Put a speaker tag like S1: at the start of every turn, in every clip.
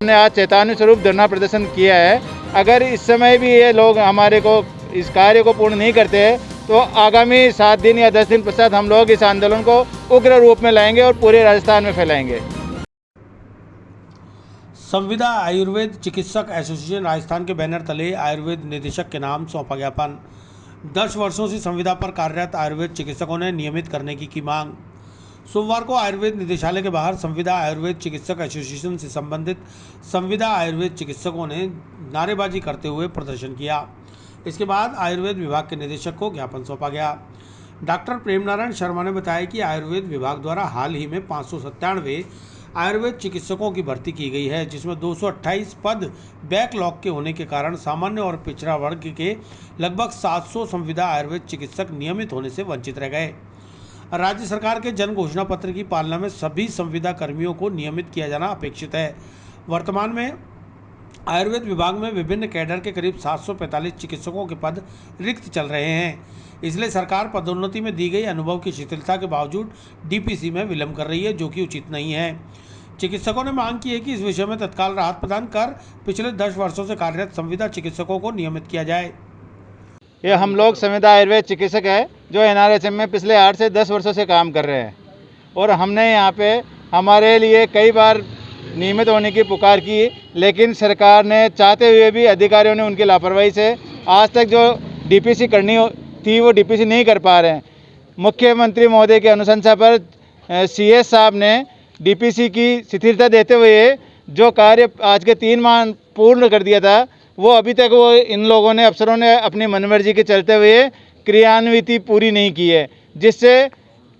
S1: हमने आज चेतावनी स्वरूप धरना प्रदर्शन किया है। अगर इस समय भी ये लोग हमारे को इस कार्य को पूर्ण नहीं करते तो आगामी 7 दिन या 10 दिन पश्चात हम लोग इस आंदोलन को उग्र रूप में लाएंगे और पूरे राजस्थान में फैलाएंगे।
S2: संविदा आयुर्वेद चिकित्सक एसोसिएशन राजस्थान के बैनर तले आयुर्वेद निदेशक के नाम सौंपा ज्ञापन। 10 वर्षों से संविदा पर कार्यरत आयुर्वेद चिकित्सकों ने नियमित करने की मांग। सोमवार को आयुर्वेद निदेशालय के बाहर संविदा आयुर्वेद चिकित्सक एसोसिएशन से संबंधित संविदा आयुर्वेद चिकित्सकों ने नारेबाजी करते हुए प्रदर्शन किया। इसके बाद आयुर्वेद विभाग के निदेशक को ज्ञापन सौंपा गया। डॉक्टर प्रेम नारायण शर्मा ने बताया कि आयुर्वेद विभाग द्वारा हाल ही में 597 आयुर्वेद चिकित्सकों की भर्ती की गई है, जिसमें 228 पद बैकलॉग के होने के कारण सामान्य और पिछड़ा वर्ग के लगभग 700 संविदा आयुर्वेद चिकित्सक नियमित होने से वंचित रह गए। राज्य सरकार के जन घोषणा पत्र की पालना में सभी संविदा कर्मियों को नियमित किया जाना अपेक्षित है। वर्तमान में आयुर्वेद विभाग में विभिन्न कैडर के करीब 745 चिकित्सकों के पद रिक्त चल रहे हैं। इसलिए सरकार पदोन्नति में दी गई अनुभव की शिथिलता के बावजूद डीपीसी में विलंब कर रही है, जो कि उचित नहीं है। चिकित्सकों ने मांग की है कि इस विषय में तत्काल राहत प्रदान कर पिछले 10 वर्षों से कार्यरत संविदा चिकित्सकों को नियमित किया जाए।
S1: ये हम लोग संविदा आयुर्वेद चिकित्सक है जो एनआरएचएम में पिछले 8 से 10 वर्षों से काम कर रहे हैं और हमने यहाँ पे हमारे लिए कई बार नियमित होने की पुकार की, लेकिन सरकार ने चाहते हुए भी अधिकारियों ने उनकी लापरवाही से आज तक जो डीपीसी करनी थी वो डीपीसी नहीं कर पा रहे हैं। मुख्यमंत्री महोदय के अनुशंसा पर सीएस साहब ने डीपीसी की शिथिलता देते हुए जो कार्य आज के 3 माह पूर्ण कर दिया था, वो अभी तक वो इन लोगों ने अफसरों ने अपनी मनमर्जी के चलते हुए क्रियान्विति पूरी नहीं की है, जिससे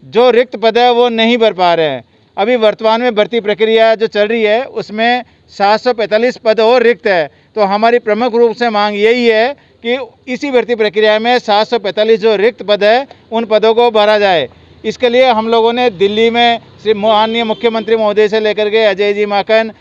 S1: जो रिक्त पद है वो नहीं भर पा रहे हैं। अभी वर्तमान में भर्ती प्रक्रिया जो चल रही है उसमें 745 पद और रिक्त है, तो हमारी प्रमुख रूप से मांग यही है कि इसी भर्ती प्रक्रिया में 745 जो रिक्त पद है उन पदों को भरा जाए। इसके लिए हम लोगों ने दिल्ली में श्री माननीय मुख्यमंत्री महोदय से लेकर के अजय जी माकन,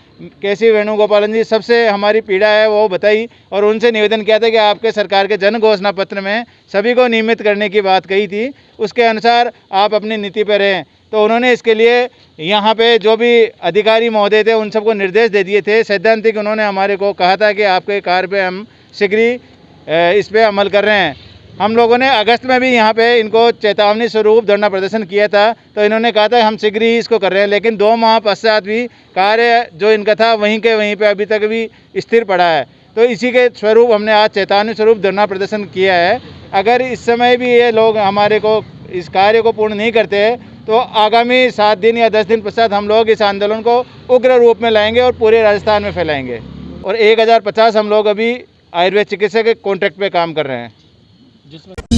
S1: केसी वेणुगोपालन जी, सबसे हमारी पीड़ा है वो बताई और उनसे निवेदन किया था कि आपके सरकार के जन घोषणा पत्र में सभी को नियमित करने की बात कही थी, उसके अनुसार आप अपनी नीति पर रहें। तो उन्होंने इसके लिए यहाँ पे जो भी अधिकारी महोदय थे उन सबको निर्देश दे दिए थे। सैद्धांतिक उन्होंने हमारे को कहा था कि आपके कार्य पे हम शीघ्र ही इस पर अमल कर रहे हैं। हम लोगों ने अगस्त में भी यहाँ पे इनको चेतावनी स्वरूप धरना प्रदर्शन किया था, तो इन्होंने कहा था हम शीघ्र ही इसको कर रहे हैं, लेकिन 2 माह पश्चात भी कार्य जो इनका था वहीं के वहीं पे अभी तक भी स्थिर पड़ा है। तो इसी के स्वरूप हमने आज चेतावनी स्वरूप धरना प्रदर्शन किया है। अगर इस समय भी ये लोग हमारे को इस कार्य को पूर्ण नहीं करते तो आगामी 7 दिन या 10 दिन पश्चात हम लोग इस आंदोलन को उग्र रूप में लाएंगे और पूरे राजस्थान में फैलाएंगे। और 1050 हम लोग अभी आयुर्वेद चिकित्सक के कॉन्ट्रैक्ट पे काम कर रहे हैं, जिसमें